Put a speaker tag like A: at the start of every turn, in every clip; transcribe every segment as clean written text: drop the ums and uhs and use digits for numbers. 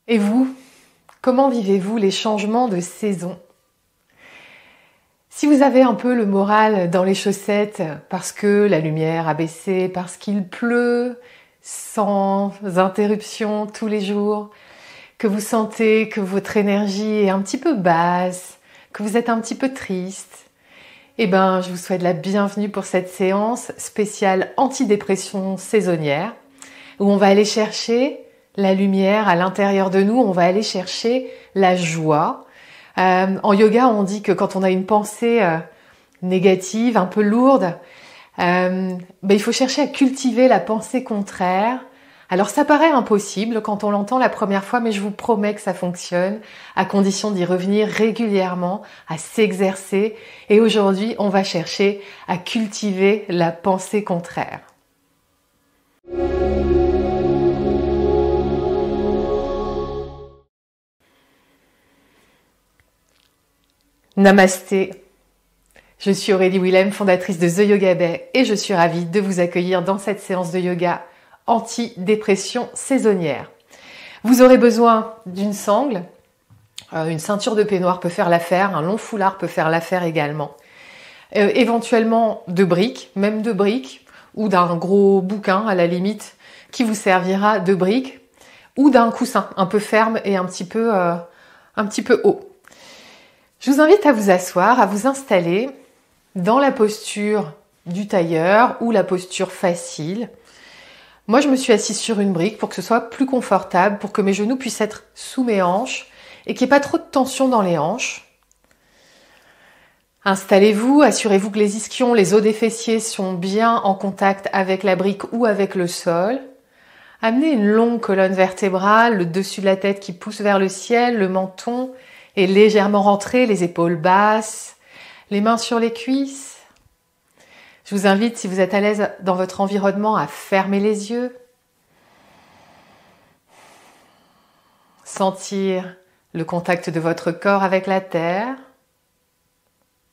A: Et vous, comment vivez-vous les changements de saison? Si vous avez un peu le moral dans les chaussettes parce que la lumière a baissé, parce qu'il pleut sans interruption tous les jours, que vous sentez que votre énergie est un petit peu basse, que vous êtes un petit peu triste, eh ben, je vous souhaite la bienvenue pour cette séance spéciale antidépression saisonnière où on va aller chercher la lumière à l'intérieur de nous, on va aller chercher la joie. En yoga, on dit que quand on a une pensée négative, un peu lourde, il faut chercher à cultiver la pensée contraire. Alors ça paraît impossible quand on l'entend la première fois, mais je vous promets que ça fonctionne, à condition d'y revenir régulièrement, à s'exercer. Et aujourd'hui, on va chercher à cultiver la pensée contraire. Namasté. Je suis Aurélie Willem, fondatrice de The Yoga Bay et je suis ravie de vous accueillir dans cette séance de yoga anti-dépression saisonnière. Vous aurez besoin d'une sangle, une ceinture de peignoir peut faire l'affaire, un long foulard peut faire l'affaire également. Éventuellement de briques, même de briques, ou d'un gros bouquin à la limite qui vous servira de briques, ou d'un coussin un peu ferme et un petit peu haut. Je vous invite à vous asseoir, à vous installer dans la posture du tailleur ou la posture facile. Moi, je me suis assise sur une brique pour que ce soit plus confortable, pour que mes genoux puissent être sous mes hanches et qu'il n'y ait pas trop de tension dans les hanches. Installez-vous, assurez-vous que les ischions, les os des fessiers sont bien en contact avec la brique ou avec le sol. Amenez une longue colonne vertébrale, le dessus de la tête qui pousse vers le ciel, le menton est légèrement rentré, les épaules basses, les mains sur les cuisses. Je vous invite, si vous êtes à l'aise dans votre environnement, à fermer les yeux. Sentir le contact de votre corps avec la terre.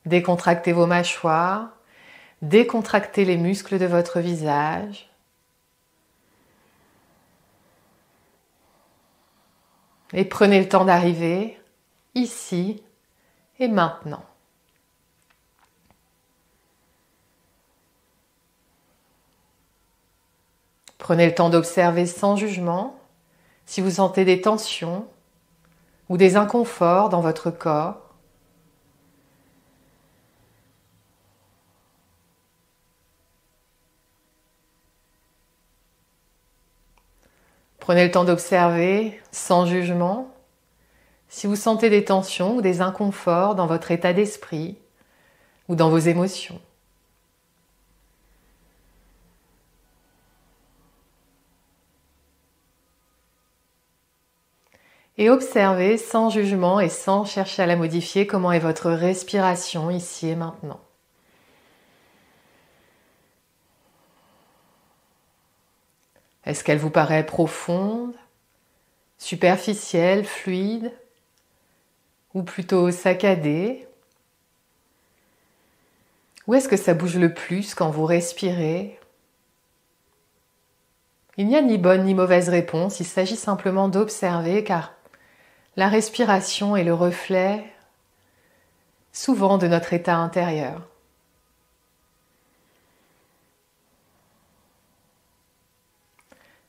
A: Décontractez vos mâchoires. Décontractez les muscles de votre visage. Et prenez le temps d'arriver ici et maintenant. Prenez le temps d'observer sans jugement si vous sentez des tensions ou des inconforts dans votre corps. Prenez le temps d'observer sans jugement si vous sentez des tensions ou des inconforts dans votre état d'esprit ou dans vos émotions. Et observez sans jugement et sans chercher à la modifier comment est votre respiration ici et maintenant. Est-ce qu'elle vous paraît profonde, superficielle, fluide ou plutôt saccadée? Où est-ce que ça bouge le plus quand vous respirez? Il n'y a ni bonne ni mauvaise réponse, il s'agit simplement d'observer car la respiration est le reflet souvent de notre état intérieur.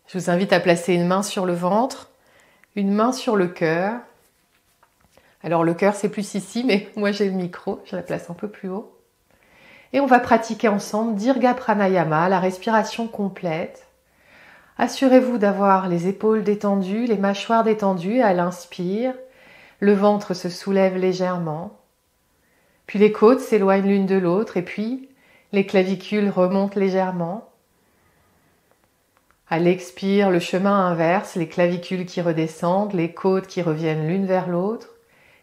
A: Je vous invite à placer une main sur le ventre, une main sur le cœur. Alors le cœur c'est plus ici, mais moi j'ai le micro, je la place un peu plus haut. Et on va pratiquer ensemble Dirga Pranayama, la respiration complète. Assurez-vous d'avoir les épaules détendues, les mâchoires détendues à l'inspire. Le ventre se soulève légèrement. Puis les côtes s'éloignent l'une de l'autre et puis les clavicules remontent légèrement. À l'expire, le chemin inverse, les clavicules qui redescendent, les côtes qui reviennent l'une vers l'autre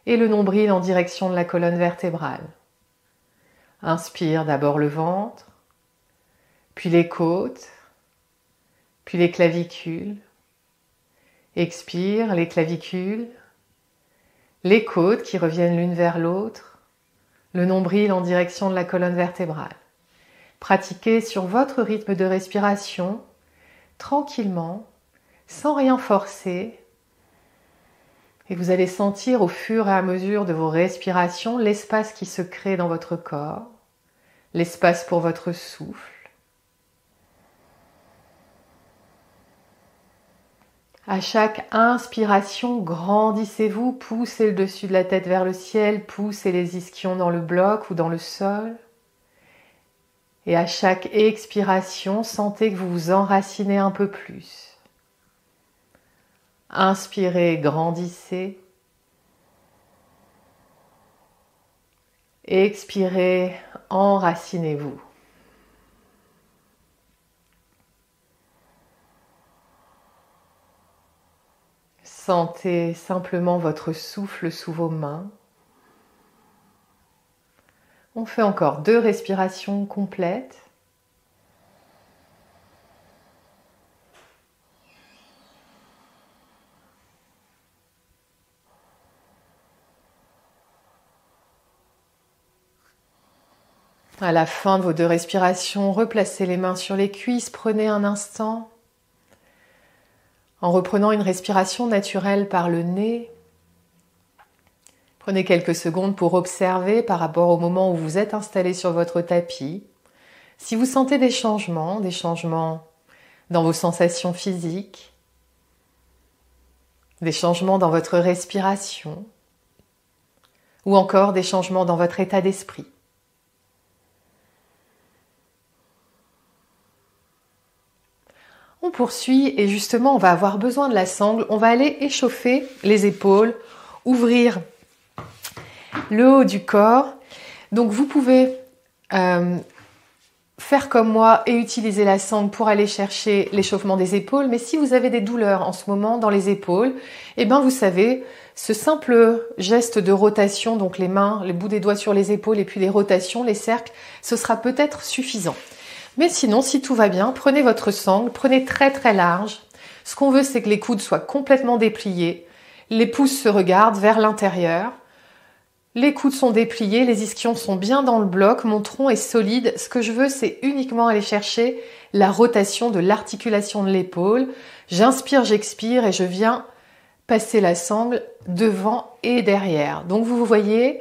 A: et le nombril en direction de la colonne vertébrale. Inspire d'abord le ventre, puis les côtes, puis les clavicules. Expire les clavicules, les côtes qui reviennent l'une vers l'autre, le nombril en direction de la colonne vertébrale. Pratiquez sur votre rythme de respiration, tranquillement, sans rien forcer. Et vous allez sentir au fur et à mesure de vos respirations l'espace qui se crée dans votre corps, l'espace pour votre souffle. À chaque inspiration, grandissez-vous, poussez le dessus de la tête vers le ciel, poussez les ischions dans le bloc ou dans le sol. Et à chaque expiration, sentez que vous vous enracinez un peu plus. Inspirez, grandissez. Expirez, enracinez-vous. Sentez simplement votre souffle sous vos mains. On fait encore 2 respirations complètes. À la fin de vos 2 respirations, replacez les mains sur les cuisses, prenez un instant. En reprenant une respiration naturelle par le nez, prenez quelques secondes pour observer par rapport au moment où vous êtes installé sur votre tapis. Si vous sentez des changements dans vos sensations physiques, des changements dans votre respiration, ou encore des changements dans votre état d'esprit. On poursuit et justement on va avoir besoin de la sangle, on va aller échauffer les épaules, ouvrir le haut du corps. Donc vous pouvez faire comme moi et utiliser la sangle pour aller chercher l'échauffement des épaules, mais si vous avez des douleurs en ce moment dans les épaules, eh bien vous savez, ce simple geste de rotation, donc les mains, les bouts des doigts sur les épaules et puis les rotations, les cercles, ce sera peut-être suffisant. Mais sinon, si tout va bien, prenez votre sangle, prenez très très large. Ce qu'on veut, c'est que les coudes soient complètement dépliés. Les pouces se regardent vers l'intérieur. Les coudes sont dépliés, les ischions sont bien dans le bloc, mon tronc est solide. Ce que je veux, c'est uniquement aller chercher la rotation de l'articulation de l'épaule. J'inspire, j'expire et je viens passer la sangle devant et derrière. Donc vous voyez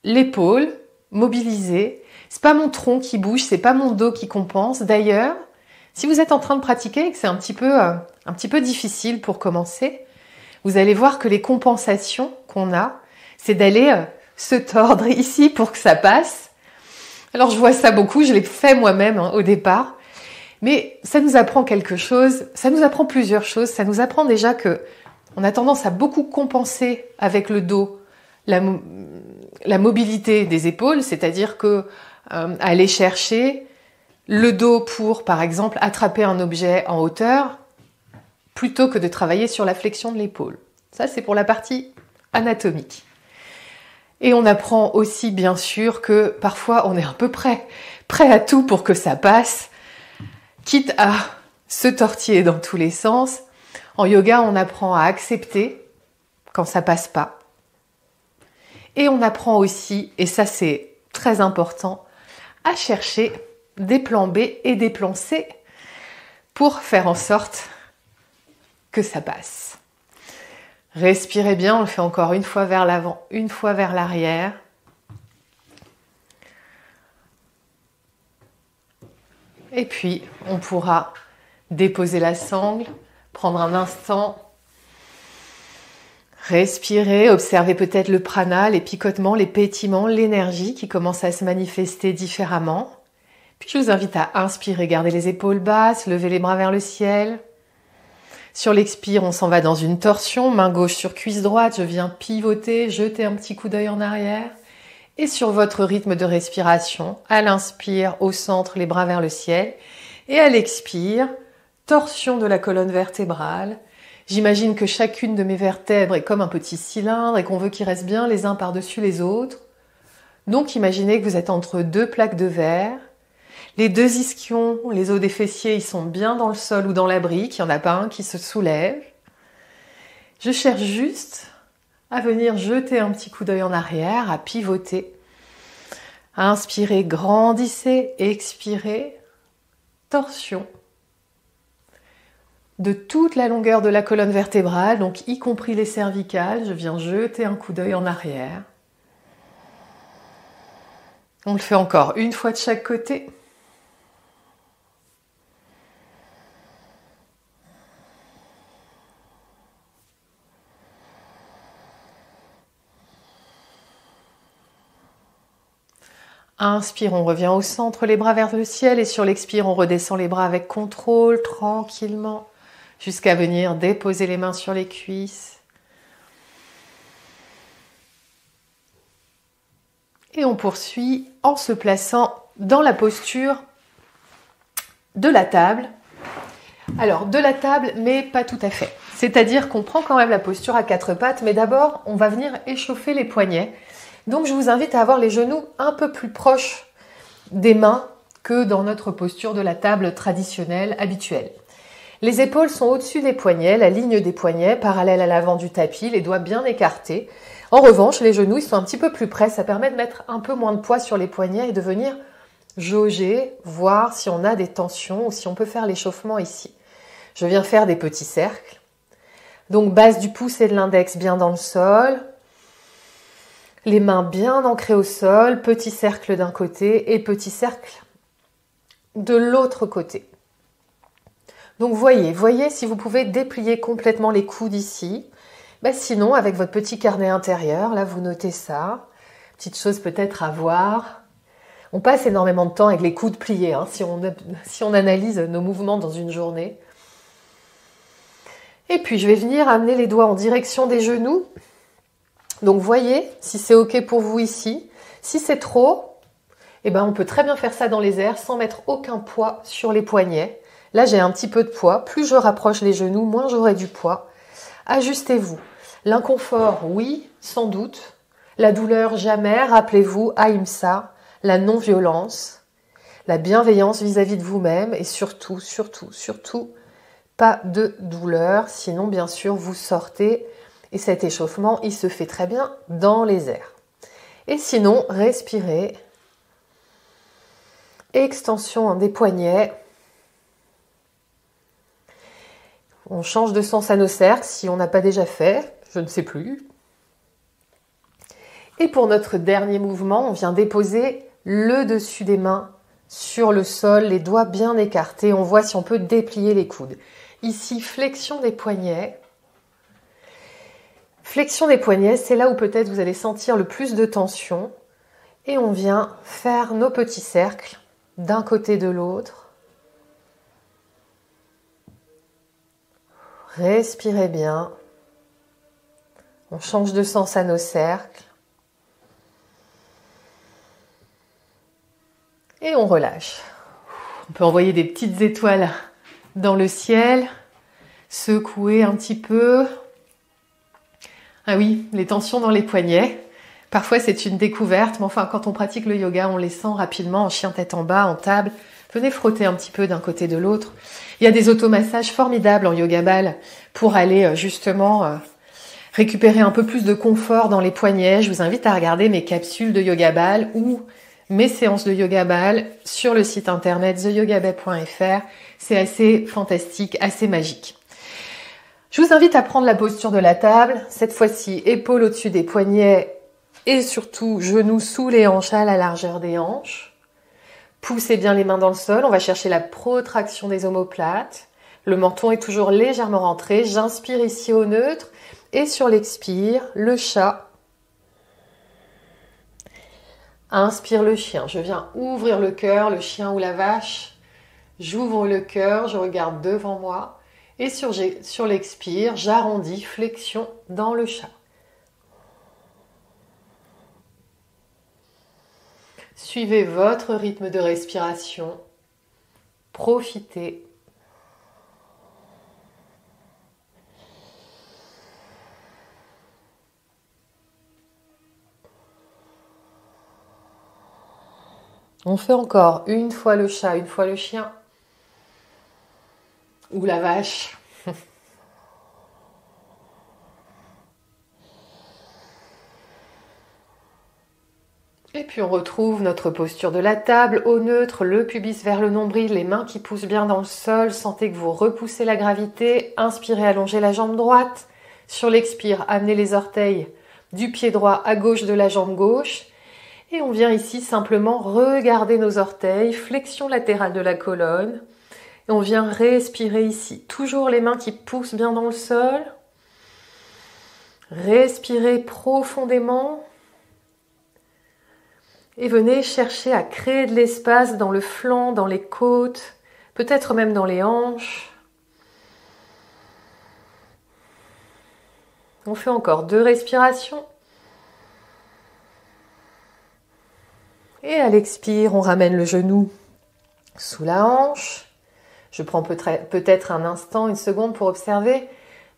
A: l'épaule mobilisée. C'est pas mon tronc qui bouge, c'est pas mon dos qui compense. D'ailleurs, si vous êtes en train de pratiquer et que c'est un petit peu difficile pour commencer, vous allez voir que les compensations qu'on a, c'est d'aller se tordre ici pour que ça passe. Alors je vois ça beaucoup, je l'ai fait moi-même au départ, mais ça nous apprend quelque chose, ça nous apprend plusieurs choses. Ça nous apprend déjà que on a tendance à beaucoup compenser avec le dos la mobilité des épaules, c'est-à-dire que aller chercher le dos pour, par exemple, attraper un objet en hauteur, plutôt que de travailler sur la flexion de l'épaule. Ça, c'est pour la partie anatomique. Et on apprend aussi, bien sûr, que parfois, on est un peu prêt à tout pour que ça passe, quitte à se tortiller dans tous les sens. En yoga, on apprend à accepter quand ça passe pas. Et on apprend aussi, et ça c'est très important, à chercher des plans B et des plans C pour faire en sorte que ça passe. Respirez bien, on le fait encore une fois vers l'avant, une fois vers l'arrière. Et puis, on pourra déposer la sangle, prendre un instant, respirer, observer peut-être le prana, les picotements, les pétillements, l'énergie qui commence à se manifester différemment. Puis je vous invite à inspirer, garder les épaules basses, lever les bras vers le ciel. Sur l'expire, on s'en va dans une torsion, main gauche sur cuisse droite, je viens pivoter, jeter un petit coup d'œil en arrière. Et sur votre rythme de respiration, à l'inspire, au centre, les bras vers le ciel. Et à l'expire, torsion de la colonne vertébrale. J'imagine que chacune de mes vertèbres est comme un petit cylindre et qu'on veut qu'ils restent bien les uns par-dessus les autres. Donc imaginez que vous êtes entre 2 plaques de verre. Les 2 ischions, les os des fessiers, ils sont bien dans le sol ou dans la brique. Il n'y en a pas un qui se soulève. Je cherche juste à venir jeter un petit coup d'œil en arrière, à pivoter. Inspirez, grandissez, expirez, torsion. de toute la longueur de la colonne vertébrale, donc y compris les cervicales. Je viens jeter un coup d'œil en arrière. On le fait encore une fois de chaque côté. Inspire, on revient au centre, les bras vers le ciel, et sur l'expire, on redescend les bras avec contrôle, tranquillement, jusqu'à venir déposer les mains sur les cuisses. Et on poursuit en se plaçant dans la posture de la table. Alors, de la table, mais pas tout à fait. C'est-à-dire qu'on prend quand même la posture à quatre pattes, mais d'abord, on va venir échauffer les poignets. Donc, je vous invite à avoir les genoux un peu plus proches des mains que dans notre posture de la table traditionnelle, habituelle. Les épaules sont au-dessus des poignets, la ligne des poignets, parallèle à l'avant du tapis, les doigts bien écartés. En revanche, les genoux, ils sont un petit peu plus près, ça permet de mettre un peu moins de poids sur les poignets et de venir jauger, voir si on a des tensions ou si on peut faire l'échauffement ici. Je viens faire des petits cercles. Donc, base du pouce et de l'index bien dans le sol. Les mains bien ancrées au sol, petit cercle d'un côté et petit cercle de l'autre côté. Donc voyez si vous pouvez déplier complètement les coudes ici. Sinon, avec votre petit carnet intérieur, là vous notez ça. Petite chose peut-être à voir. On passe énormément de temps avec les coudes pliés, si on analyse nos mouvements dans une journée. Et puis je vais venir amener les doigts en direction des genoux. Donc voyez si c'est ok pour vous ici. Si c'est trop, on peut très bien faire ça dans les airs sans mettre aucun poids sur les poignets. Là j'ai un petit peu de poids. Plus je rapproche les genoux, moins j'aurai du poids. Ajustez-vous. L'inconfort, oui, sans doute. La douleur, jamais. Rappelez-vous, Ahimsa, la non-violence, la bienveillance vis-à-vis de vous-même et surtout, pas de douleur. Sinon, bien sûr, vous sortez. Et cet échauffement, il se fait très bien dans les airs. Et sinon, respirez. Extension des poignets. On change de sens à nos cercles si on n'a pas déjà fait. Je ne sais plus. Et pour notre dernier mouvement, on vient déposer le dessus des mains sur le sol, les doigts bien écartés. On voit si on peut déplier les coudes. Ici, flexion des poignets. Flexion des poignets, c'est là où peut-être vous allez sentir le plus de tension. Et on vient faire nos petits cercles d'un côté de l'autre. Respirez bien. On change de sens à nos cercles. Et on relâche. On peut envoyer des petites étoiles dans le ciel. Secouer un petit peu. Ah oui, les tensions dans les poignets. Parfois c'est une découverte, mais enfin quand on pratique le yoga, on les sent rapidement en chien tête en bas, en table. Venez frotter un petit peu d'un côté de l'autre. Il y a des automassages formidables en yoga ball pour aller justement récupérer un peu plus de confort dans les poignets. Je vous invite à regarder mes capsules de yoga ball ou mes séances de yoga ball sur le site internet theyogabay.fr. C'est assez fantastique, assez magique. Je vous invite à prendre la posture de la table. Cette fois-ci, épaules au-dessus des poignets et surtout genoux sous les hanches à la largeur des hanches. Poussez bien les mains dans le sol. On va chercher la protraction des omoplates. Le menton est toujours légèrement rentré. J'inspire ici au neutre et sur l'expire, le chat. Inspire le chien. Je viens ouvrir le cœur, le chien ou la vache. J'ouvre le cœur, je regarde devant moi. Et sur l'expire, j'arrondis, flexion dans le chat. Suivez votre rythme de respiration. Profitez. On fait encore une fois le chat, une fois le chien. Ou la vache. Et puis on retrouve notre posture de la table au neutre, le pubis vers le nombril, les mains qui poussent bien dans le sol. Sentez que vous repoussez la gravité. Inspirez, allongez la jambe droite. Sur l'expire, amenez les orteils du pied droit à gauche de la jambe gauche. Et on vient ici simplement regarder nos orteils, flexion latérale de la colonne. Et on vient respirer ici. Toujours les mains qui poussent bien dans le sol. Respirez profondément. Et venez chercher à créer de l'espace dans le flanc, dans les côtes, peut-être même dans les hanches. On fait encore 2 respirations. Et à l'expire, on ramène le genou sous la hanche. Je prends peut-être un instant, une seconde pour observer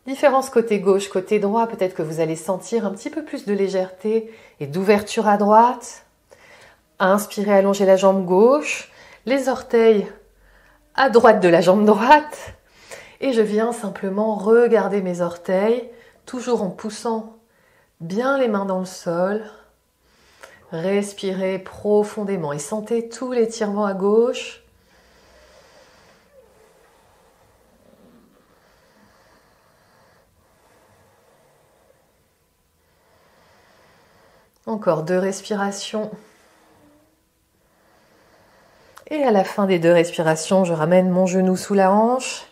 A: différence côté gauche, côté droit. Peut-être que vous allez sentir un petit peu plus de légèreté et d'ouverture à droite. Inspirez, allongez la jambe gauche, les orteils à droite de la jambe droite. Et je viens simplement regarder mes orteils, toujours en poussant bien les mains dans le sol. Respirez profondément et sentez tout l'étirement à gauche. Encore 2 respirations. Et à la fin des 2 respirations, je ramène mon genou sous la hanche.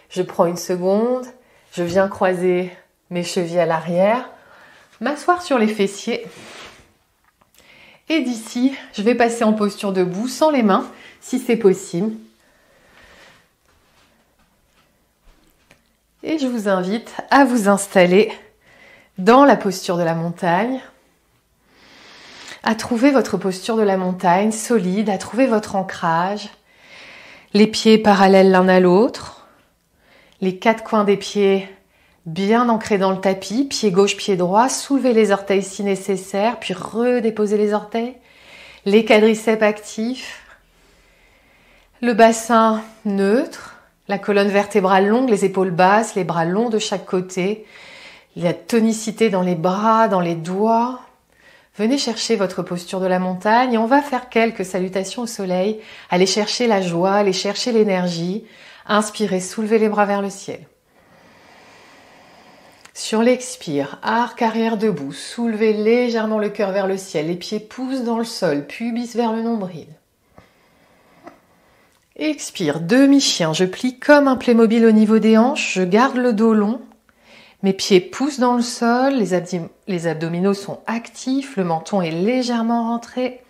A: Je prends une seconde. Je viens croiser mes chevilles à l'arrière. M'asseoir sur les fessiers. Et d'ici, je vais passer en posture debout, sans les mains, si c'est possible. Et je vous invite à vous installer dans la posture de la montagne. À trouver votre posture de la montagne solide, à trouver votre ancrage, les pieds parallèles l'un à l'autre, les 4 coins des pieds bien ancrés dans le tapis, pied gauche, pied droit, soulevez les orteils si nécessaire, puis redéposez les orteils, les quadriceps actifs, le bassin neutre, la colonne vertébrale longue, les épaules basses, les bras longs de chaque côté, la tonicité dans les bras, dans les doigts. Venez chercher votre posture de la montagne et on va faire quelques salutations au soleil. Allez chercher la joie, allez chercher l'énergie. Inspirez, soulevez les bras vers le ciel. Sur l'expire, arc arrière debout, soulevez légèrement le cœur vers le ciel. Les pieds poussent dans le sol, pubis vers le nombril. Expire, demi-chien, je plie comme un Playmobil au niveau des hanches, je garde le dos long. Mes pieds poussent dans le sol, les abdominaux sont actifs, le menton est légèrement rentré.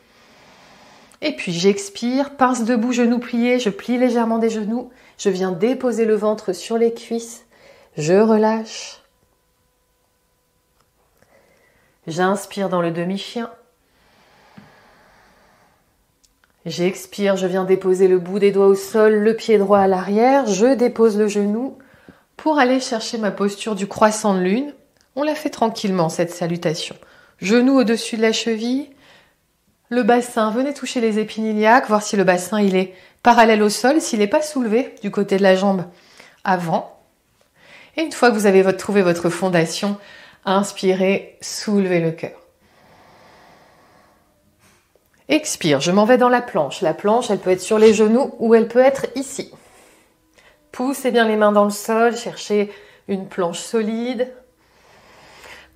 A: Et puis j'expire, pince debout, genoux pliés, je plie légèrement des genoux. Je viens déposer le ventre sur les cuisses, je relâche. J'inspire dans le demi-chien. J'expire, je viens déposer le bout des doigts au sol, le pied droit à l'arrière, je dépose le genou. Pour aller chercher ma posture du croissant de lune, on la fait tranquillement cette salutation. Genou au-dessus de la cheville, le bassin, venez toucher les épines iliaques, voir si le bassin il est parallèle au sol, s'il n'est pas soulevé du côté de la jambe avant. Et une fois que vous avez trouvé votre fondation, inspirez, soulevez le cœur. Expire, je m'en vais dans la planche. La planche, elle peut être sur les genoux ou elle peut être ici. Poussez bien les mains dans le sol, cherchez une planche solide.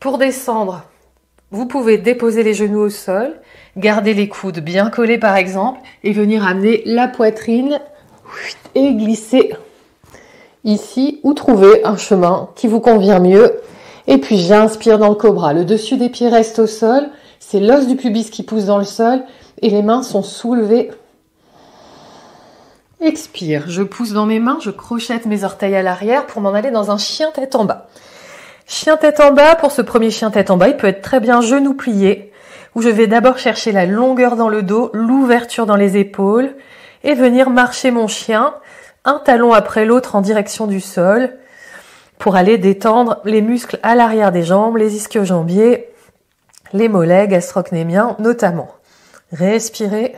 A: Pour descendre, vous pouvez déposer les genoux au sol, garder les coudes bien collés par exemple, et venir amener la poitrine et glisser ici ou trouver un chemin qui vous convient mieux. Et puis j'inspire dans le cobra, le dessus des pieds reste au sol, c'est l'os du pubis qui pousse dans le sol et les mains sont soulevées. Expire, je pousse dans mes mains, je crochette mes orteils à l'arrière pour m'en aller dans un chien tête en bas. Chien tête en bas, pour ce premier chien tête en bas, il peut être très bien genou plié, où je vais d'abord chercher la longueur dans le dos, l'ouverture dans les épaules, et venir marcher mon chien, un talon après l'autre en direction du sol, pour aller détendre les muscles à l'arrière des jambes, les ischio-jambiers, les mollets, gastrocnémiens notamment. Respirez.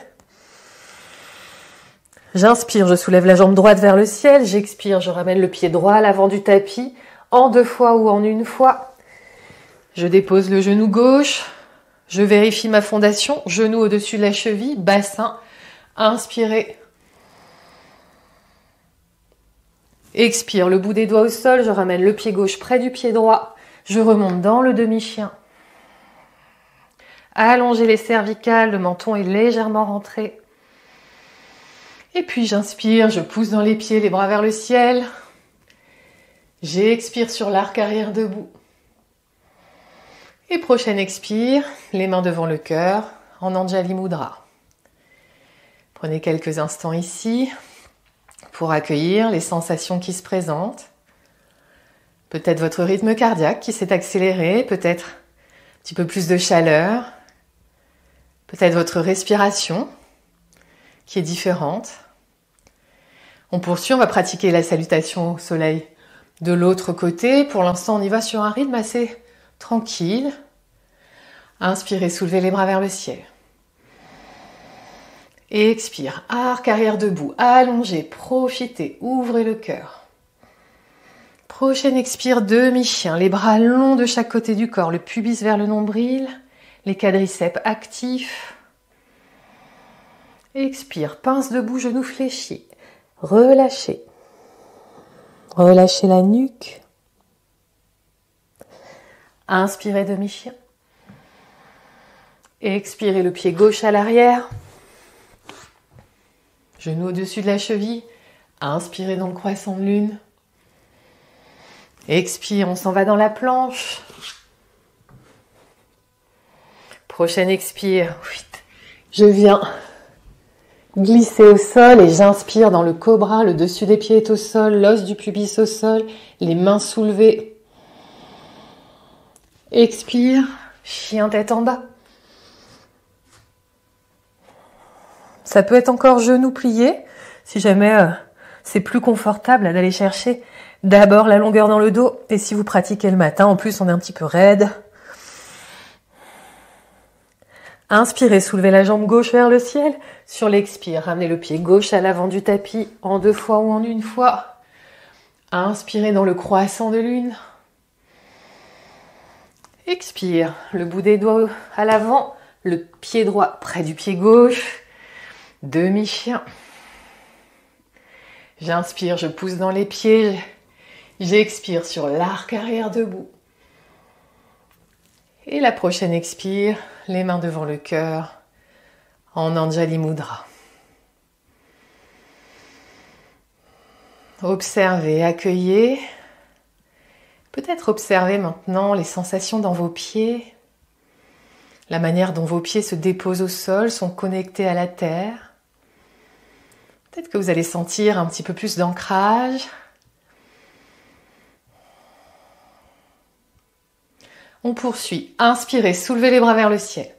A: J'inspire, je soulève la jambe droite vers le ciel. J'expire, je ramène le pied droit à l'avant du tapis, en 2 fois ou en 1 fois. Je dépose le genou gauche, Je vérifie ma fondation, genoux au-dessus de la cheville, bassin. Inspirez. Expire, le bout des doigts au sol, je ramène le pied gauche près du pied droit. Je remonte dans le demi-chien. Allongez les cervicales, le menton est légèrement rentré. Et puis j'inspire, je pousse dans les pieds, les bras vers le ciel. J'expire sur l'arc arrière debout. Et prochaine expire, les mains devant le cœur, en Anjali Mudra. Prenez quelques instants ici pour accueillir les sensations qui se présentent. Peut-être votre rythme cardiaque qui s'est accéléré, peut-être un petit peu plus de chaleur, peut-être votre respiration qui est différente. On poursuit, on va pratiquer la salutation au soleil de l'autre côté. Pour l'instant, on y va sur un rythme assez tranquille. Inspirez, soulevez les bras vers le ciel. Et expire, arc arrière debout, allongez, profitez, ouvrez le cœur. Prochaine expire, demi-chien, les bras longs de chaque côté du corps, le pubis vers le nombril, les quadriceps actifs. Expire, pince debout, genoux fléchis. Relâchez. Relâchez la nuque. Inspirez demi-chien. Expirez le pied gauche à l'arrière. Genou au-dessus de la cheville. Inspirez dans le croissant de lune. Expire, on s'en va dans la planche. Prochaine expire. Je viens glisser au sol et j'inspire dans le cobra. Le dessus des pieds est au sol, l'os du pubis au sol, les mains soulevées. Expire, chien tête en bas. Ça peut être encore genou plié, si jamais c'est plus confortable d'aller chercher d'abord la longueur dans le dos. Et si vous pratiquez le matin, en plus on est un petit peu raide. Inspirez, soulevez la jambe gauche vers le ciel. Sur l'expire, ramenez le pied gauche à l'avant du tapis en 2 fois ou en 1 fois. Inspirez dans le croissant de lune. Expire, le bout des doigts à l'avant, le pied droit près du pied gauche. Demi-chien. J'inspire, je pousse dans les pieds. J'expire sur l'arc arrière debout. Et la prochaine expire, les mains devant le cœur, en Anjali Mudra. Observez, accueillez. Peut-être observez maintenant les sensations dans vos pieds, la manière dont vos pieds se déposent au sol, sont connectés à la terre. Peut-être que vous allez sentir un petit peu plus d'ancrage. On poursuit. Inspirez, soulevez les bras vers le ciel.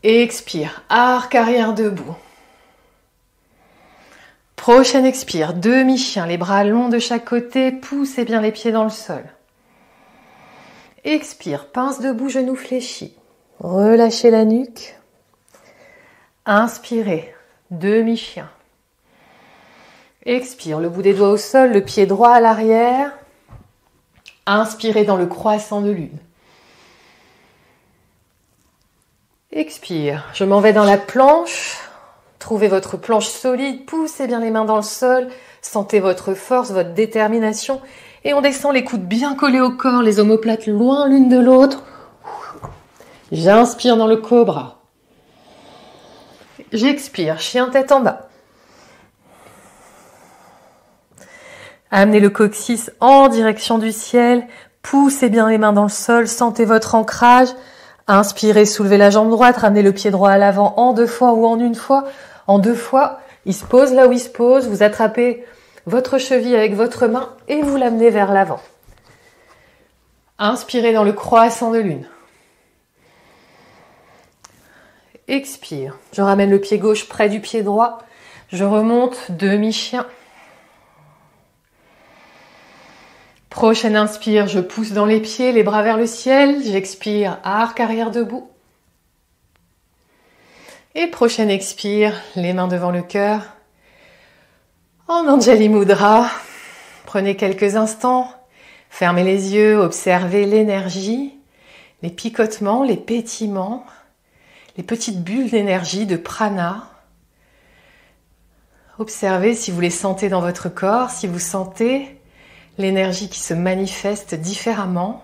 A: Expire, arc arrière debout. Prochaine expire, demi-chien, les bras longs de chaque côté, poussez bien les pieds dans le sol. Expire, pince debout, genoux fléchis. Relâchez la nuque. Inspirez, demi-chien. Expire, le bout des doigts au sol, le pied droit à l'arrière. Inspirez dans le croissant de lune. Expire, je m'en vais dans la planche. Trouvez votre planche solide, poussez bien les mains dans le sol. Sentez votre force, votre détermination. Et on descend les coudes bien collés au corps, les omoplates loin l'une de l'autre. J'inspire dans le cobra. J'expire, chien tête en bas. Amenez le coccyx en direction du ciel. Poussez bien les mains dans le sol. Sentez votre ancrage. Inspirez, soulevez la jambe droite. Ramenez le pied droit à l'avant en 2 fois ou en 1 fois. En 2 fois, il se pose là où il se pose. Vous attrapez votre cheville avec votre main et vous l'amenez vers l'avant. Inspirez dans le croissant de lune. Expire. Je ramène le pied gauche près du pied droit. Je remonte, demi-chien. Prochaine inspire, je pousse dans les pieds, les bras vers le ciel. J'expire, arc arrière debout. Et prochaine expire, les mains devant le cœur. En Anjali Mudra, prenez quelques instants. Fermez les yeux, observez l'énergie. les picotements, les pétillements, les petites bulles d'énergie, de prana. Observez si vous les sentez dans votre corps, si vous sentez l'énergie qui se manifeste différemment.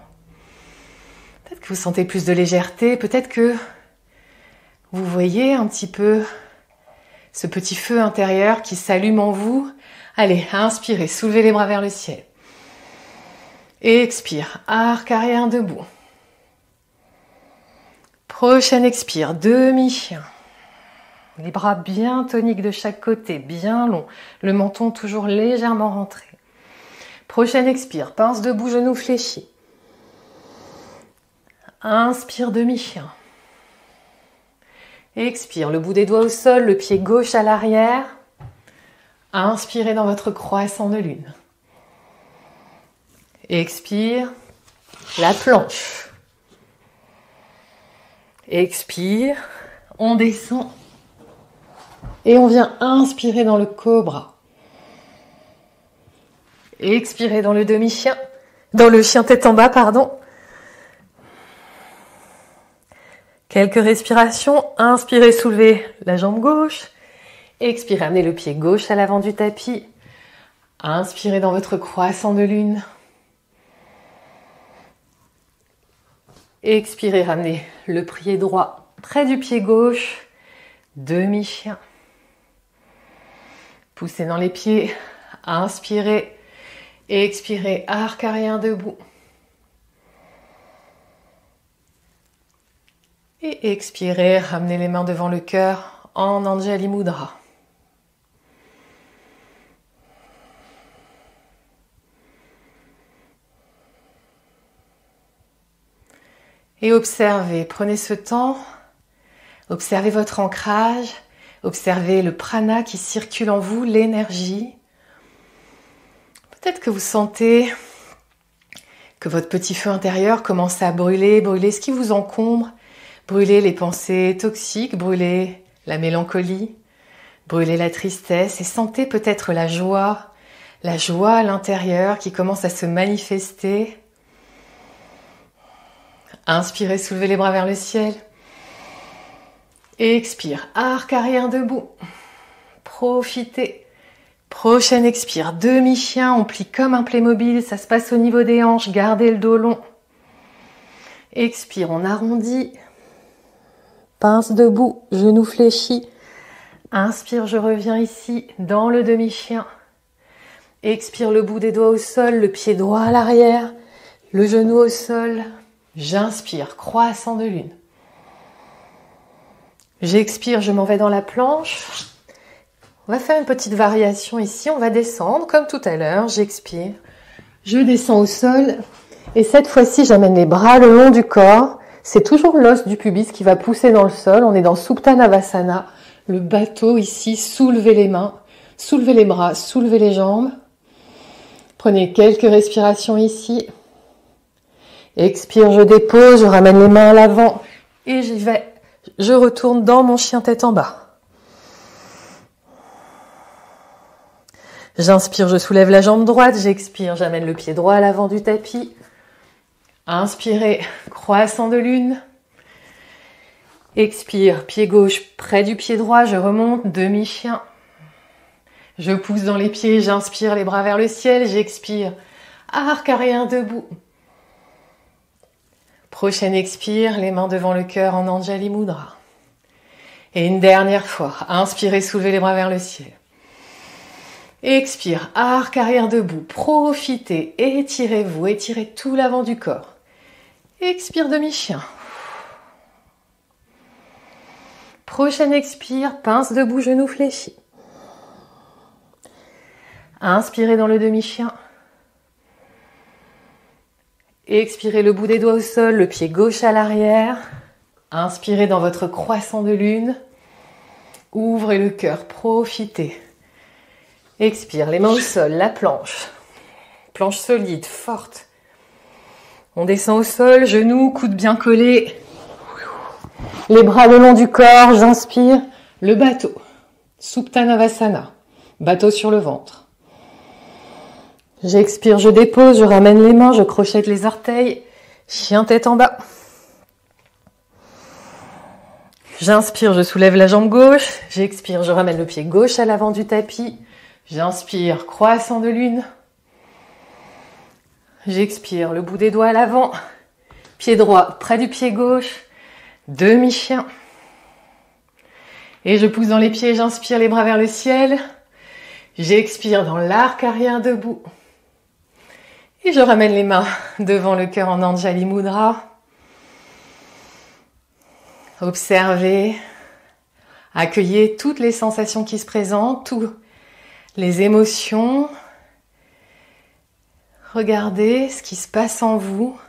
A: Peut-être que vous sentez plus de légèreté, peut-être que vous voyez un petit peu ce petit feu intérieur qui s'allume en vous. Allez, inspirez, soulevez les bras vers le ciel. Et expire, arc arrière debout. Prochaine expire, demi-chien. Les bras bien toniques de chaque côté, bien longs. Le menton toujours légèrement rentré. Prochaine expire, pince debout, genou fléchi. Inspire, demi-chien. Expire, le bout des doigts au sol, le pied gauche à l'arrière. Inspirez dans votre croissant de lune. Expire, la planche. Expire, on descend. Et on vient inspirer dans le cobra. Expirez dans le demi-chien, dans le chien tête en bas, pardon. Quelques respirations. Inspirez, soulevez la jambe gauche. Expirez, amenez le pied gauche à l'avant du tapis. Inspirez dans votre croissant de lune. Expirez, ramenez le pied droit près du pied gauche. Demi-chien. Poussez dans les pieds. Inspirez. Expirez, arc arrière debout. Et expirez, ramenez les mains devant le cœur en Anjali Mudra. Et observez, prenez ce temps, observez votre ancrage, observez le prana qui circule en vous, l'énergie. Peut-être que vous sentez que votre petit feu intérieur commence à brûler ce qui vous encombre, brûler les pensées toxiques, brûler la mélancolie, brûler la tristesse et sentez peut-être la joie à l'intérieur qui commence à se manifester. Inspirez, soulevez les bras vers le ciel. Et expire, arc arrière debout. Profitez. Prochaine expire, demi-chien, on plie comme un Playmobil, ça se passe au niveau des hanches, gardez le dos long. Expire, on arrondit. Pince debout, genou fléchi. Inspire, je reviens ici dans le demi-chien. Expire, le bout des doigts au sol, le pied droit à l'arrière, le genou au sol. J'inspire, croissant de lune. J'expire, je m'en vais dans la planche. On va faire une petite variation ici, on va descendre comme tout à l'heure. J'expire, je descends au sol et cette fois-ci j'amène les bras le long du corps. C'est toujours l'os du pubis qui va pousser dans le sol. On est dans Suptanavasana, le bateau ici. Soulevez les mains, soulevez les bras, soulevez les jambes. Prenez quelques respirations ici. Expire, je dépose, je ramène les mains à l'avant et j'y vais. Je retourne dans mon chien tête en bas. J'inspire, je soulève la jambe droite. J'expire, j'amène le pied droit à l'avant du tapis. Inspirez, croissant de lune. Expire, pied gauche près du pied droit. Je remonte, demi-chien. Je pousse dans les pieds, j'inspire, les bras vers le ciel. J'expire, arc arrière debout. Prochaine expire, les mains devant le cœur en Anjali Mudra. Et une dernière fois, inspirez, soulevez les bras vers le ciel. Expire, arc arrière debout, profitez, étirez-vous, étirez tout l'avant du corps. Expire, demi-chien. Prochaine expire, pince debout, genou fléchi. Inspirez dans le demi-chien. Expirez le bout des doigts au sol, le pied gauche à l'arrière. Inspirez dans votre croissant de lune. Ouvrez le cœur, profitez. Expire, les mains au sol, la planche. Planche solide, forte. On descend au sol, genoux, coudes bien collés. Les bras le long du corps, j'inspire. Le bateau. Suptanavasana. Bateau sur le ventre. J'expire, je dépose, je ramène les mains, je crochette les orteils. Chien tête en bas. J'inspire, je soulève la jambe gauche. J'expire, je ramène le pied gauche à l'avant du tapis. J'inspire, croissant de lune. J'expire, le bout des doigts à l'avant. Pied droit près du pied gauche. Demi-chien. Et je pousse dans les pieds, j'inspire les bras vers le ciel. J'expire dans l'arc arrière debout. Et je ramène les mains devant le cœur en Anjali Mudra. Observez, accueillez toutes les sensations qui se présentent, toutes les émotions. Regardez ce qui se passe en vous.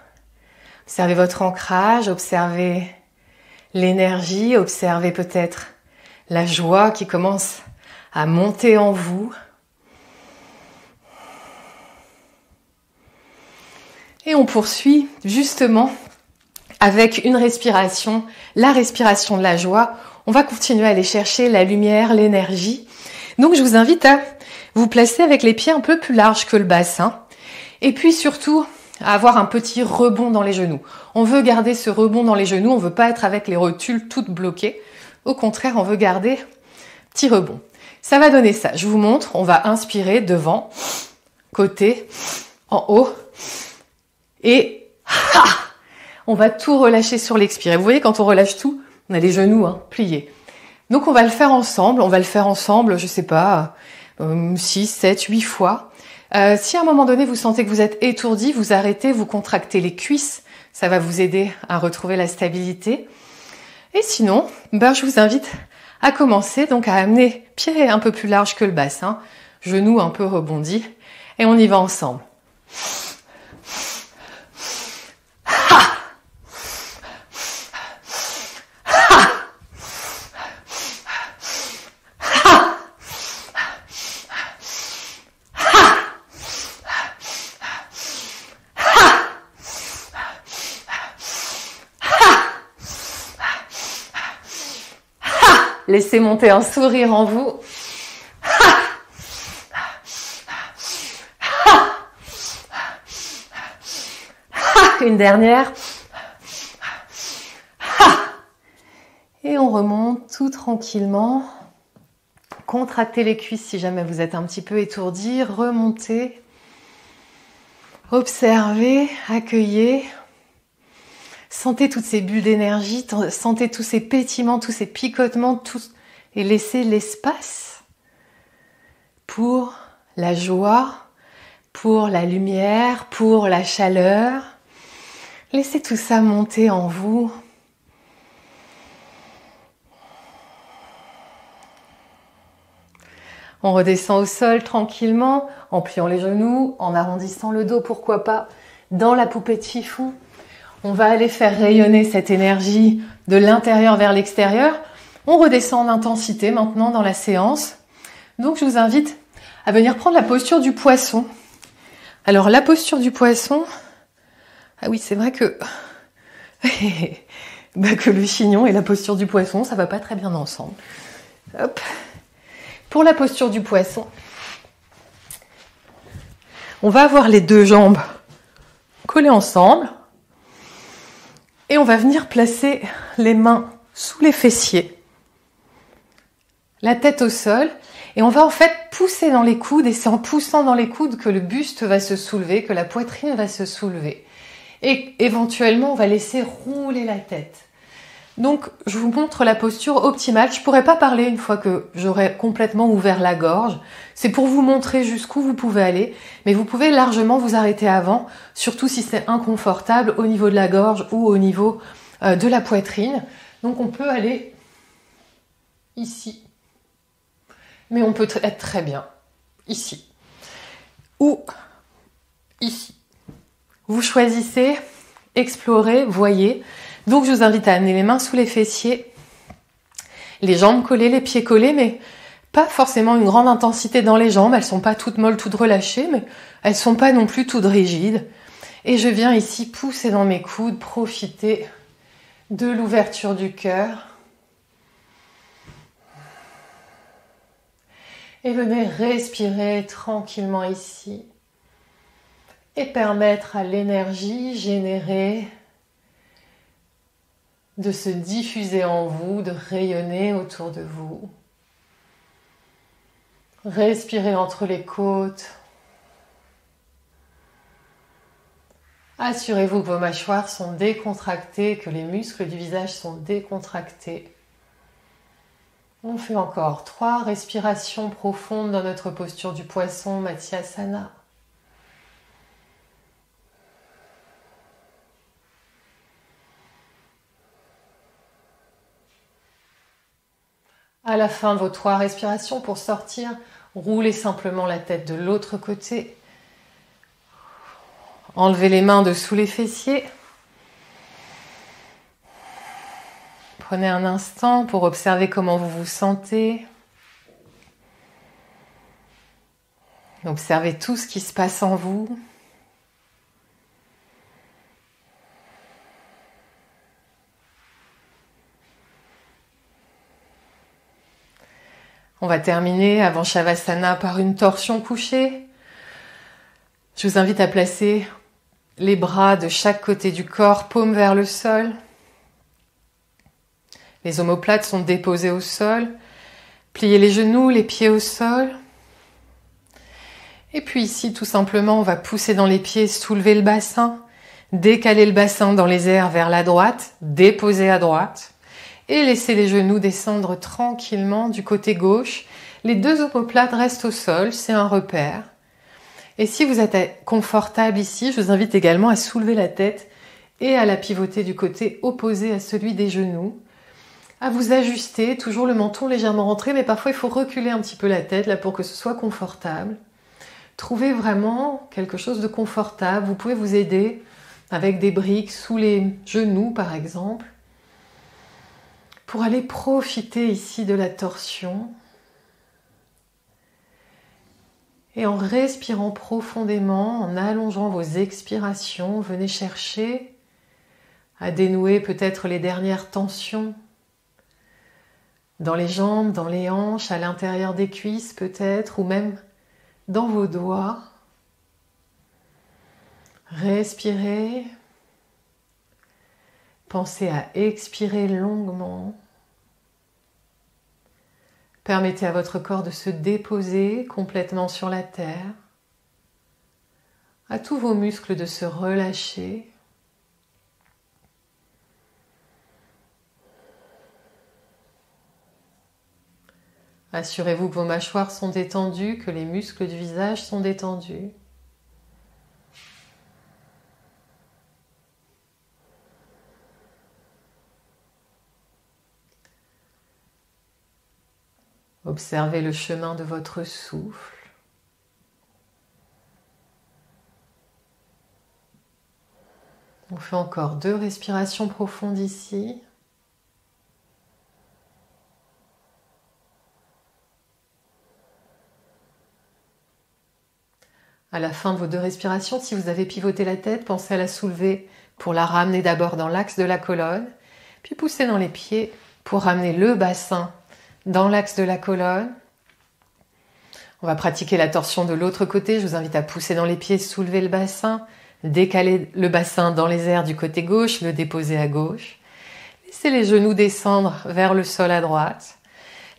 A: Observez votre ancrage, observez l'énergie, observez peut-être la joie qui commence à monter en vous. Et on poursuit justement avec une respiration, la respiration de la joie. On va continuer à aller chercher la lumière, l'énergie. Donc je vous invite à vous placer avec les pieds un peu plus larges que le bassin. Et puis surtout, à avoir un petit rebond dans les genoux. On veut garder ce rebond dans les genoux, on ne veut pas être avec les rotules toutes bloquées. Au contraire, on veut garder petit rebond. Ça va donner ça. Je vous montre, on va inspirer devant, côté, en haut. Et on va tout relâcher sur l'expire. Et vous voyez, quand on relâche tout, on a les genoux pliés. Donc on va le faire ensemble, je sais pas, 6, 7, 8 fois. Si à un moment donné, vous sentez que vous êtes étourdi, vous arrêtez, vous contractez les cuisses. Ça va vous aider à retrouver la stabilité. Et sinon, je vous invite à commencer donc à amener pied un peu plus large que le bassin, genoux un peu rebondis. Et on y va ensemble. Laissez monter un sourire en vous. Une dernière. Et on remonte tout tranquillement. Contractez les cuisses si jamais vous êtes un petit peu étourdi. Remontez. Observez, accueillez. Sentez toutes ces bulles d'énergie, sentez tous ces pétillements, tous ces picotements, et laissez l'espace pour la joie, pour la lumière, pour la chaleur. Laissez tout ça monter en vous. On redescend au sol tranquillement, en pliant les genoux, en arrondissant le dos, pourquoi pas, dans la poupée de chiffon. On va aller faire rayonner cette énergie de l'intérieur vers l'extérieur. On redescend en intensité maintenant dans la séance. Donc je vous invite à venir prendre la posture du poisson. Alors la posture du poisson, ah oui c'est vrai que que le chignon et la posture du poisson, ça va pas très bien ensemble. Hop. Pour la posture du poisson, on va avoir les deux jambes collées ensemble. Et on va venir placer les mains sous les fessiers, la tête au sol, et on va en fait pousser dans les coudes, et c'est en poussant dans les coudes que le buste va se soulever, que la poitrine va se soulever. Et éventuellement, on va laisser rouler la tête. Donc, je vous montre la posture optimale. Je pourrais pas parler une fois que j'aurai complètement ouvert la gorge. C'est pour vous montrer jusqu'où vous pouvez aller, mais vous pouvez largement vous arrêter avant, surtout si c'est inconfortable au niveau de la gorge ou au niveau de la poitrine. Donc, on peut aller ici, mais on peut être très bien ici ou ici. Vous choisissez, explorez, voyez. Donc, je vous invite à amener les mains sous les fessiers, les jambes collées, les pieds collés, mais pas forcément une grande intensité dans les jambes. Elles sont pas toutes molles, toutes relâchées, mais elles sont pas non plus toutes rigides. Et je viens ici pousser dans mes coudes, profiter de l'ouverture du cœur. Et venez respirer tranquillement ici. Et permettre à l'énergie générée de se diffuser en vous, de rayonner autour de vous. Respirez entre les côtes. Assurez-vous que vos mâchoires sont décontractées, que les muscles du visage sont décontractés. On fait encore 3 respirations profondes dans notre posture du poisson, Matsyasana. À la fin de vos 3 respirations, pour sortir, roulez simplement la tête de l'autre côté. Enlevez les mains dessous les fessiers. Prenez un instant pour observer comment vous vous sentez. Observez tout ce qui se passe en vous. On va terminer avant Shavasana par une torsion couchée. Je vous invite à placer les bras de chaque côté du corps, paume vers le sol. Les omoplates sont déposées au sol. Pliez les genoux, les pieds au sol. Et puis ici, tout simplement, on va pousser dans les pieds, soulever le bassin, décaler le bassin dans les airs vers la droite, déposer à droite. Et laissez les genoux descendre tranquillement du côté gauche. Les 2 omoplates restent au sol, c'est un repère. Et si vous êtes confortable ici, je vous invite également à soulever la tête et à la pivoter du côté opposé à celui des genoux. À vous ajuster, toujours le menton légèrement rentré, mais parfois il faut reculer un petit peu la tête là pour que ce soit confortable. Trouvez vraiment quelque chose de confortable. Vous pouvez vous aider avec des briques sous les genoux par exemple, pour aller profiter ici de la torsion. Et en respirant profondément, en allongeant vos expirations, venez chercher à dénouer peut-être les dernières tensions dans les jambes, dans les hanches, à l'intérieur des cuisses peut-être, ou même dans vos doigts. Respirez. Pensez à expirer longuement. Permettez à votre corps de se déposer complètement sur la terre. À tous vos muscles de se relâcher. Assurez-vous que vos mâchoires sont détendues, que les muscles du visage sont détendus. Observez le chemin de votre souffle. On fait encore 2 respirations profondes ici. À la fin de vos 2 respirations, si vous avez pivoté la tête, pensez à la soulever pour la ramener d'abord dans l'axe de la colonne, puis poussez dans les pieds pour ramener le bassin dans l'axe de la colonne. On va pratiquer la torsion de l'autre côté. Je vous invite à pousser dans les pieds, soulever le bassin, décaler le bassin dans les airs du côté gauche, le déposer à gauche. Laissez les genoux descendre vers le sol à droite.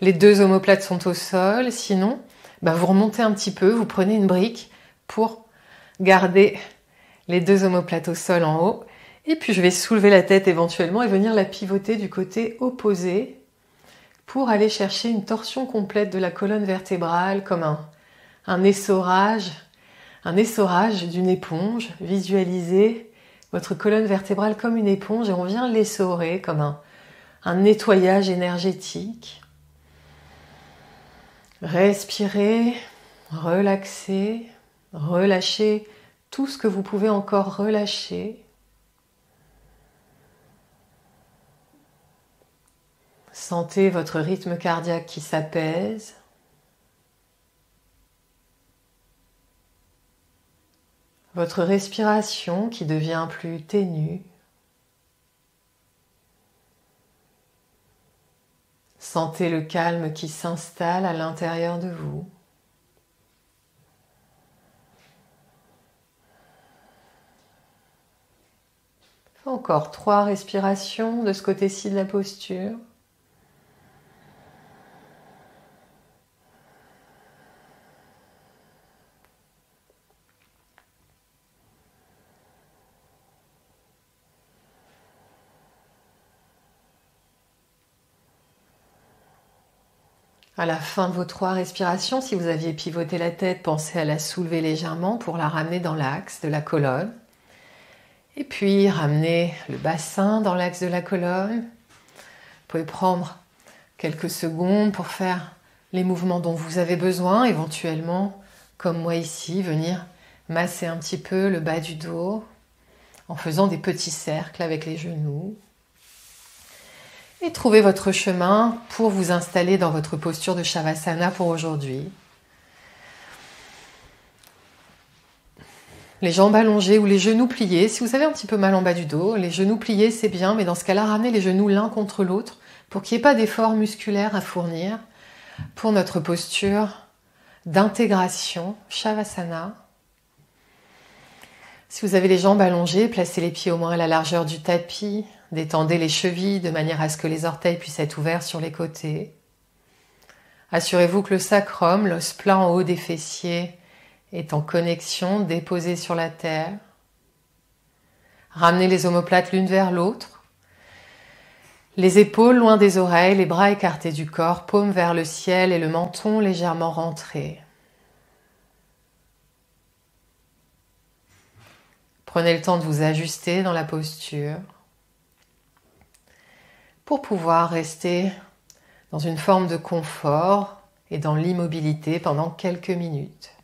A: Les 2 omoplates sont au sol. Sinon, vous remontez un petit peu, vous prenez une brique pour garder les 2 omoplates au sol en haut. Et puis je vais soulever la tête éventuellement et venir la pivoter du côté opposé pour aller chercher une torsion complète de la colonne vertébrale comme un essorage d'une éponge. Visualisez votre colonne vertébrale comme une éponge et on vient l'essorer comme un nettoyage énergétique. Respirez, relaxez, relâchez tout ce que vous pouvez encore relâcher. Sentez votre rythme cardiaque qui s'apaise. Votre respiration qui devient plus ténue. Sentez le calme qui s'installe à l'intérieur de vous. Encore 3 respirations de ce côté-ci de la posture. À la fin de vos 3 respirations, si vous aviez pivoté la tête, pensez à la soulever légèrement pour la ramener dans l'axe de la colonne. Et puis ramenez le bassin dans l'axe de la colonne. Vous pouvez prendre quelques secondes pour faire les mouvements dont vous avez besoin, éventuellement, comme moi ici, venir masser un petit peu le bas du dos en faisant des petits cercles avec les genoux. Et trouvez votre chemin pour vous installer dans votre posture de Shavasana pour aujourd'hui. Les jambes allongées ou les genoux pliés. Si vous avez un petit peu mal en bas du dos, les genoux pliés c'est bien, mais dans ce cas-là, ramenez les genoux l'un contre l'autre pour qu'il n'y ait pas d'effort musculaire à fournir pour notre posture d'intégration Shavasana. Si vous avez les jambes allongées, placez les pieds au moins à la largeur du tapis. Détendez les chevilles de manière à ce que les orteils puissent être ouverts sur les côtés. Assurez-vous que le sacrum, l'os plat en haut des fessiers, est en connexion, déposé sur la terre. Ramenez les omoplates l'une vers l'autre. Les épaules loin des oreilles, les bras écartés du corps, paumes vers le ciel et le menton légèrement rentré. Prenez le temps de vous ajuster dans la posture pour pouvoir rester dans une forme de confort et dans l'immobilité pendant quelques minutes.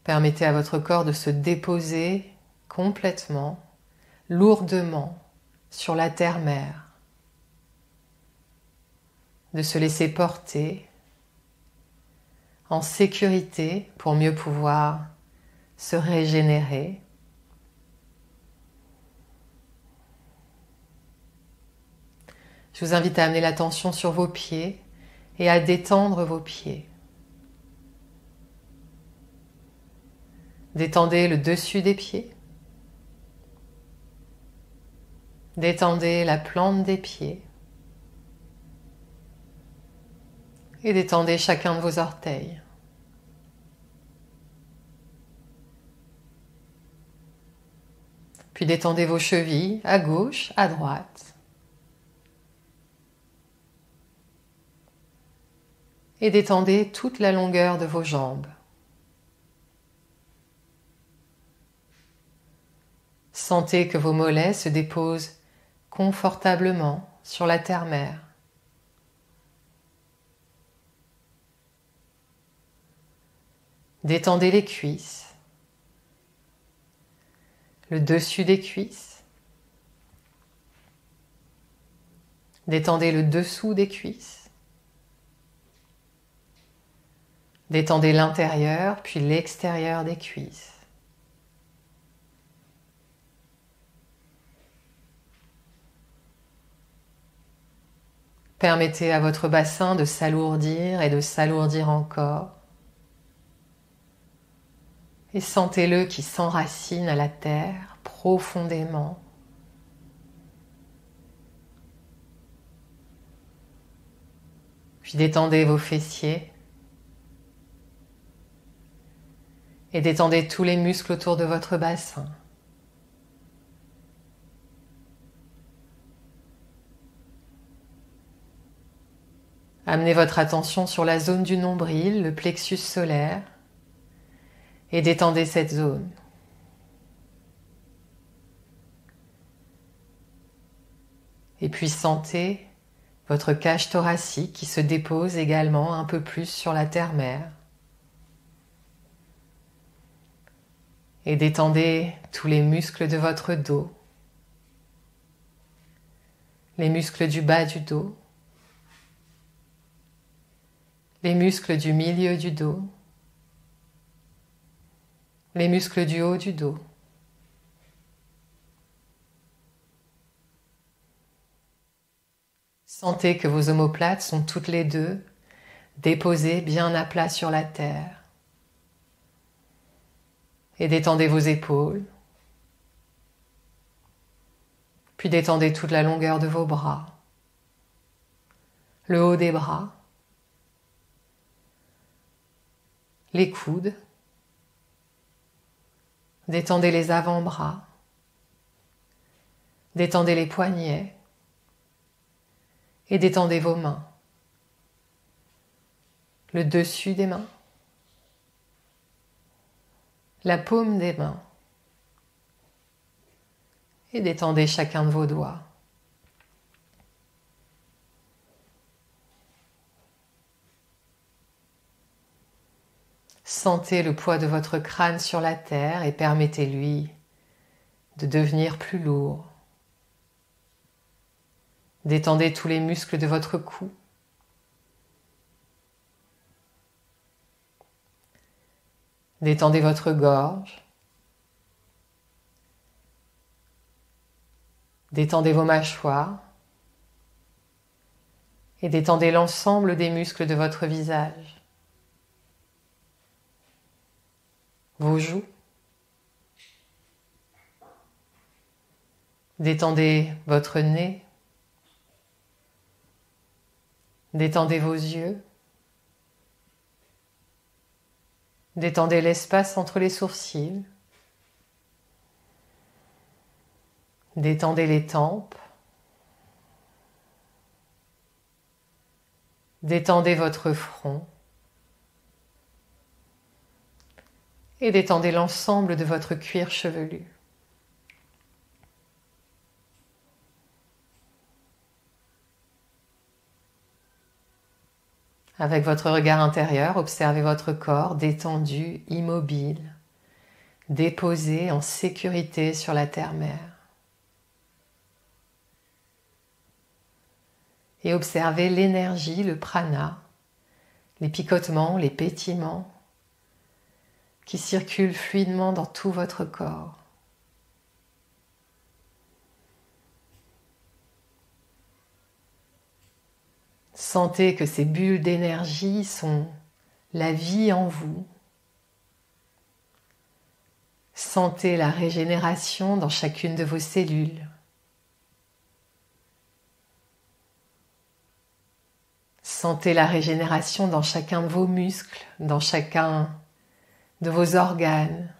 A: Permettez à votre corps de se déposer complètement, lourdement, sur la terre-mère, de se laisser porter en sécurité pour mieux pouvoir se régénérer. Je vous invite à amener l'attention sur vos pieds et à détendre vos pieds. Détendez le dessus des pieds. Détendez la plante des pieds. Et détendez chacun de vos orteils. Puis détendez vos chevilles à gauche, à droite. Et détendez toute la longueur de vos jambes. Sentez que vos mollets se déposent confortablement sur la terre-mère. Détendez les cuisses, le dessus des cuisses. Détendez le dessous des cuisses. Détendez l'intérieur puis l'extérieur des cuisses. Permettez à votre bassin de s'alourdir et de s'alourdir encore. Et sentez-le qui s'enracine à la terre profondément. Puis détendez vos fessiers. Et détendez tous les muscles autour de votre bassin. Amenez votre attention sur la zone du nombril, le plexus solaire, et détendez cette zone. Et puis sentez votre cage thoracique qui se dépose également un peu plus sur la terre-mère. Et détendez tous les muscles de votre dos, les muscles du bas du dos, les muscles du milieu du dos, les muscles du haut du dos. Sentez que vos omoplates sont toutes les deux Déposez bien à plat sur la terre. Et détendez vos épaules. Puis détendez toute la longueur de vos bras. Le haut des bras. Les coudes. Détendez les avant-bras. Détendez les poignets. Et détendez vos mains. Le dessus des mains. La paume des mains. Et détendez chacun de vos doigts. Sentez le poids de votre crâne sur la terre et permettez-lui de devenir plus lourd. Détendez tous les muscles de votre cou. Détendez votre gorge. Détendez vos mâchoires. Et détendez l'ensemble des muscles de votre visage. Vos joues. Détendez votre nez. Détendez vos yeux. Détendez l'espace entre les sourcils. Détendez les tempes. Détendez votre front. Et détendez l'ensemble de votre cuir chevelu. Avec votre regard intérieur, observez votre corps détendu, immobile, déposé en sécurité sur la terre-mère. Et observez l'énergie, le prana, les picotements, les pétillements qui circulent fluidement dans tout votre corps. Sentez que ces bulles d'énergie sont la vie en vous. Sentez la régénération dans chacune de vos cellules. Sentez la régénération dans chacun de vos muscles, dans chacun de vos organes,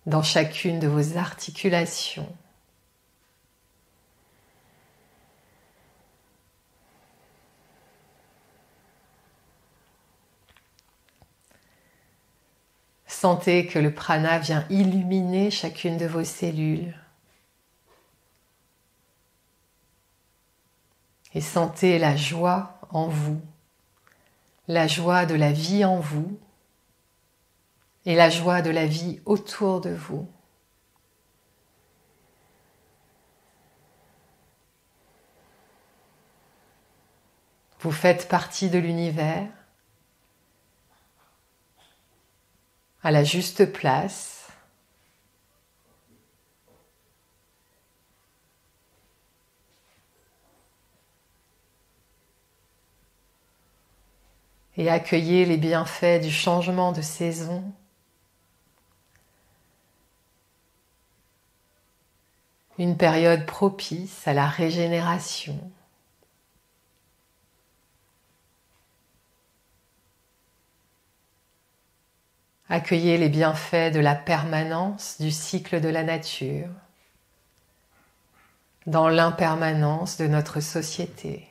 A: dans chacune de vos articulations. Sentez que le prana vient illuminer chacune de vos cellules. Et sentez la joie en vous, la joie de la vie en vous et la joie de la vie autour de vous. Vous faites partie de l'univers à la juste place. Et accueillez les bienfaits du changement de saison. Une période propice à la régénération. Accueillez les bienfaits de la permanence du cycle de la nature, dans l'impermanence de notre société.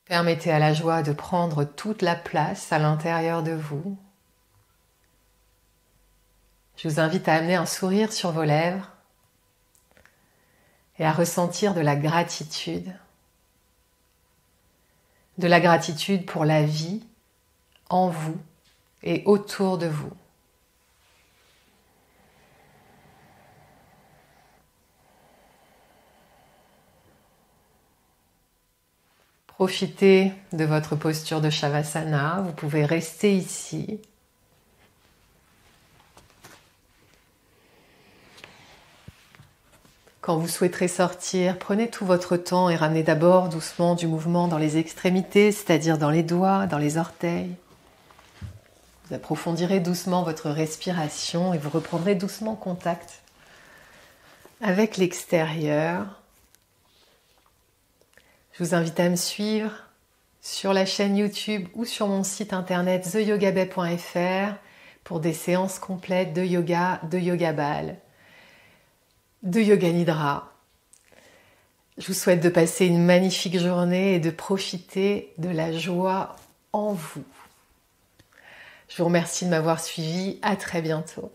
A: Permettez à la joie de prendre toute la place à l'intérieur de vous. Je vous invite à amener un sourire sur vos lèvres et à ressentir de la gratitude. De la gratitude pour la vie en vous et autour de vous. Profitez de votre posture de Shavasana. Vous pouvez rester ici. Quand vous souhaiterez sortir, prenez tout votre temps et ramenez d'abord doucement du mouvement dans les extrémités, c'est-à-dire dans les doigts, dans les orteils. Vous approfondirez doucement votre respiration et vous reprendrez doucement contact avec l'extérieur. Je vous invite à me suivre sur la chaîne YouTube ou sur mon site internet theyogabay.fr pour des séances complètes de yoga ball, de yoga nidra. Je vous souhaite de passer une magnifique journée et de profiter de la joie en vous. Je vous remercie de m'avoir suivi. À très bientôt.